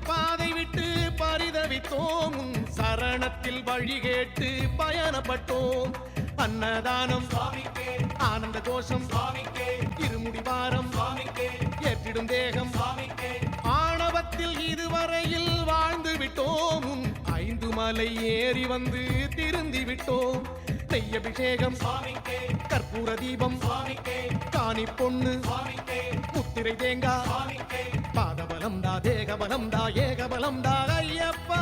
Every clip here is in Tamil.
பாதை விட்டு பரிதவித்தோம், சரணத்தில் வழி கேட்டு பயணப்பட்டோம். அன்னதானம் ஆனந்த கோஷம், இருமுடி வாரம் ஏற்றிடும் தேகம், ஆணவத்தில் இதுவரையில் வாழ்ந்து விட்டோம். 5 மலை ஏறி வந்து திருந்தி விட்டோம். நெய்யபிஷேகம், கற்பூர தீபம், காணி பொண்ணு, முத்திரை தேங்காய், பாதபலம் தா, தேகபலம் தா, ஏகபலம் தா ஐயப்பா.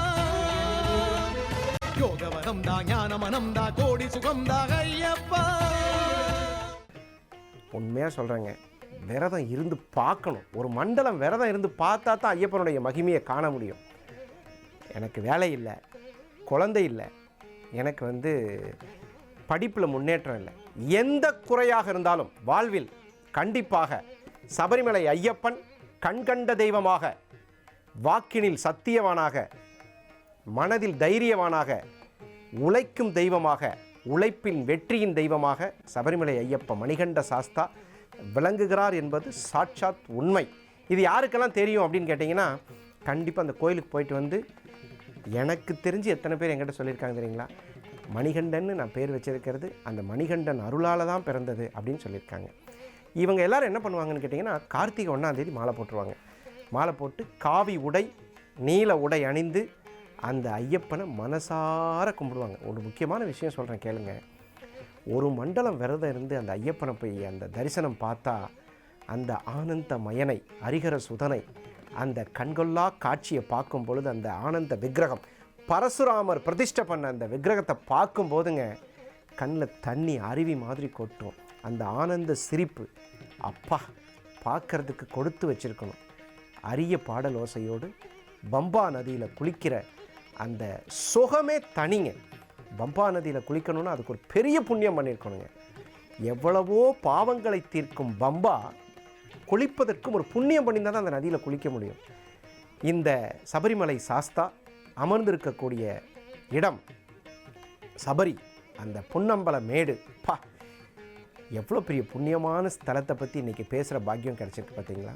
யோகவரம் தா, ஞானமனம் தா, கோடி சுகம் தா ஐயப்பா. உண்மையாக சொல்கிறேங்க, விரதம் இருந்து பார்க்கணும். ஒரு மண்டலம் விரதம் இருந்து பார்த்தா தான் ஐயப்பனுடைய மகிமையை காண முடியும். எனக்கு வேலை இல்லை, குழந்தை இல்லை, எனக்கு படிப்பில் முன்னேற்றம் இல்லை, எந்த குறையாக இருந்தாலும் வாழ்வில் கண்டிப்பாக சபரிமலை ஐயப்பன் கண்கண்ட தெய்வமாக, வாக்கினில் சத்தியவானாக, மனதில் தைரியவானாக, உழைக்கும் தெய்வமாக, உழைப்பின் வெற்றியின் தெய்வமாக சபரிமலை ஐயப்ப மணிகண்ட சாஸ்தா விளங்குகிறார் என்பது சாட்சாத் உண்மை. இது யாருக்கெல்லாம் தெரியும் அப்படின்னு கேட்டிங்கன்னா, கண்டிப்பாக அந்த கோயிலுக்கு போயிட்டு எனக்கு தெரிஞ்சு எத்தனை பேர் என்கிட்ட சொல்லியிருக்காங்க தெரியுங்களா, மணிகண்டன்னு நான் பேர் வச்சிருக்கிறது அந்த மணிகண்டன் அருளால் தான் பிறந்தது அப்படின்னு சொல்லியிருக்காங்க. இவங்க எல்லோரும் என்ன பண்ணுவாங்கன்னு கேட்டிங்கன்னா, கார்த்திகை 1ஆம் தேதி மாலை போட்டுருவாங்க. மாலை போட்டு காவி உடை, நீல உடை அணிந்து அந்த ஐயப்பனை மனசார கும்பிடுவாங்க. ஒரு முக்கியமான விஷயம் சொல்கிறேன் கேளுங்க. ஒரு மண்டலம் விரதம் இருந்து அந்த ஐயப்பனை போய் அந்த தரிசனம் பார்த்தா, அந்த ஆனந்த மயனை, ஹரிஹர சுதனை, அந்த கண்கொள்ளா காட்சியை பார்க்கும் பொழுது, அந்த ஆனந்த விக்கிரகம், பரசுராமர் பிரதிஷ்டை பண்ண அந்த விக்கிரகத்தை பார்க்கும் போதுங்க கண்ணில் தண்ணி அருவி மாதிரி கொட்டும். அந்த ஆனந்த சிரிப்பு அப்பா பார்க்கறதுக்கு கொடுத்து வச்சிருக்கணும். அரிய பாடல் ஓசையோடு பம்பா நதியில் குளிக்கிற அந்த சுகமே தனிங்க. பம்பா நதியில் குளிக்கணும்னா அதுக்கு ஒரு பெரிய புண்ணியம் பண்ணியிருக்கணுங்க. எவ்வளவோ பாவங்களை தீர்க்கும் பம்பா குளிப்பதற்கும் ஒரு புண்ணியம் பண்ணியிருந்தால் தான் அந்த நதியில் குளிக்க முடியும். இந்த சபரிமலை சாஸ்தா அமர்ந்திருக்கக்கூடிய இடம் சபரி, அந்த பொன்னம்பல மேடு, பா எவ்வளோ பெரிய புண்ணியமான ஸ்தலத்தை பற்றி இன்றைக்கி பேசுகிற பாக்கியம் கிடச்சிருக்கு பார்த்தீங்களா.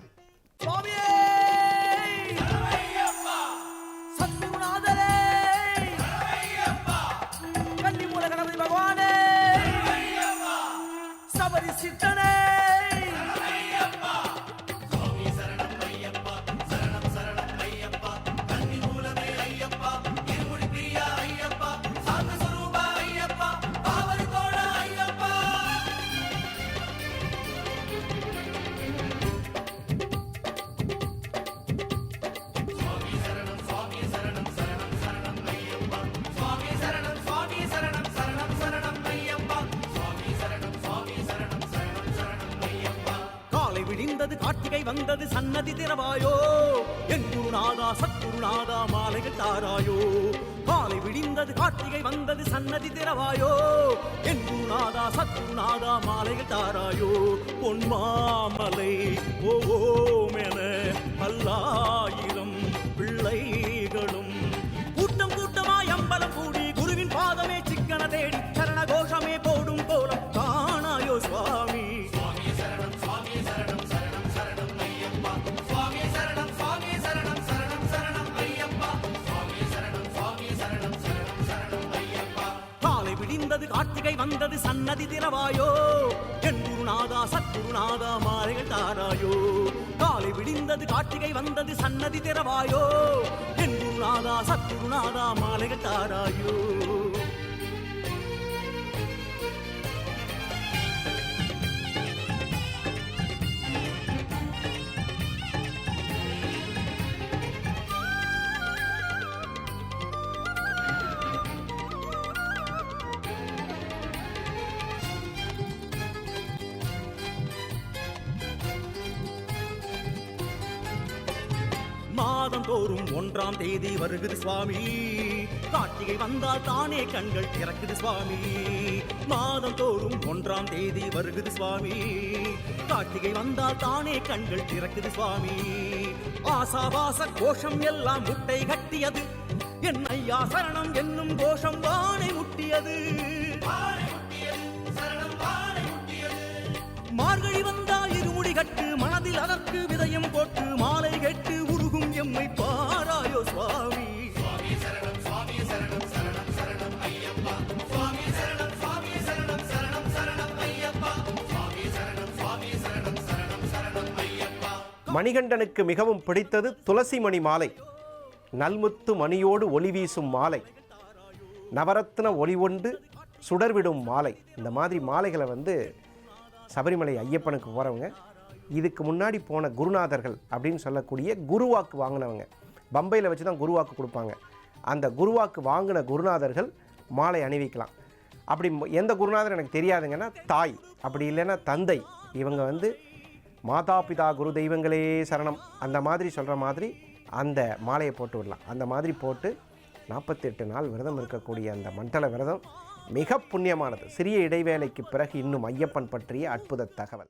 கார்த்திகை வந்தது சன்னதி திறவாயோ, என் குருநாதா சத்குருநாதா மாலைகள் தாராயோ. காலை விடிந்தது கார்த்திகை வந்தது சன்னதி திறவாயோ, என் குருநாதா சத்குருநாதா மாலைகள் தாராயோ. பொன்மாமலை ஓமென பல்லாயிரம் பிள்ளைகளும் கூட்டம் கூட்டமாய் அம்பலம் கூடி குருவின் பாதமே சிக்கன தேடி சரண கோஷமே போடும் கோலம் காணாயோ சுவாமி. கார்த்திகை வந்தது சன்னதி திறவாயோ, என் குருநாதா சத்குருநாதா மாலைகள் தாராயோ. காலை விடிந்தது கார்த்திகை வந்தது சன்னதி திறவாயோ, என் குருநாதா சத்குருநாதா மாலைகள் தாராயோ. மாதம் தோறும் 1ஆம் தேதி வருகுது சுவாமி, கார்த்திகை வந்தால் தானே கண்கள் திறக்குது சுவாமி. மாதம் தோறும் 1ஆம் தேதி வருகுது சுவாமி, கார்த்திகை வந்தால் தானே கண்கள் திறக்குது சுவாமி. ஆசாவாச கோஷம் எல்லாம் முட்டை கட்டியது, என் ஐயா சரணம் என்னும் கோஷம் வானை முட்டியது. மார்கழி வந்தால் இருமுடி கட்டு, மனதில் அதற்கு விதயம் போட்டு மாலை கட்டு உருகும் எம்மை பாராய் மணிகண்டனுக்கு மிகவும் பிடித்தது துளசி மணி மாலை, நல்முத்து மணியோடு ஒளி வீசும் மாலை, நவரத்ன ஒளி கொண்டு சுடர்விடும் மாலை. இந்த மாதிரி மாலைகளை வந்து சபரிமலை ஐயப்பனுக்கு போகிறவங்க, இதுக்கு முன்னாடி போன குருநாதர்கள் அப்படின்னு சொல்லக்கூடிய குருவாக்கு வாங்கினவங்க, பம்பையில் வச்சு தான் குருவாக்கு கொடுப்பாங்க, அந்த குருவாக்கு வாங்கின குருநாதர்கள் மாலை அணிவிக்கலாம். அப்படி எந்த குருநாதர் எனக்கு தெரியாதுங்கன்னா தாய், அப்படி இல்லைன்னா தந்தை, இவங்க வந்து மாதா பிதா குரு தெய்வங்களே சரணம் அந்த மாதிரி சொல்கிற மாதிரி அந்த மாலையை போட்டு விடலாம். அந்த மாதிரி போட்டு 48 நாள் விரதம் இருக்கக்கூடிய அந்த மண்டல விரதம் மிக புண்ணியமானது. சிறிய இடைவேளைக்கு பிறகு இன்னும் ஐயப்பன் பற்றிய அற்புத தகவல்.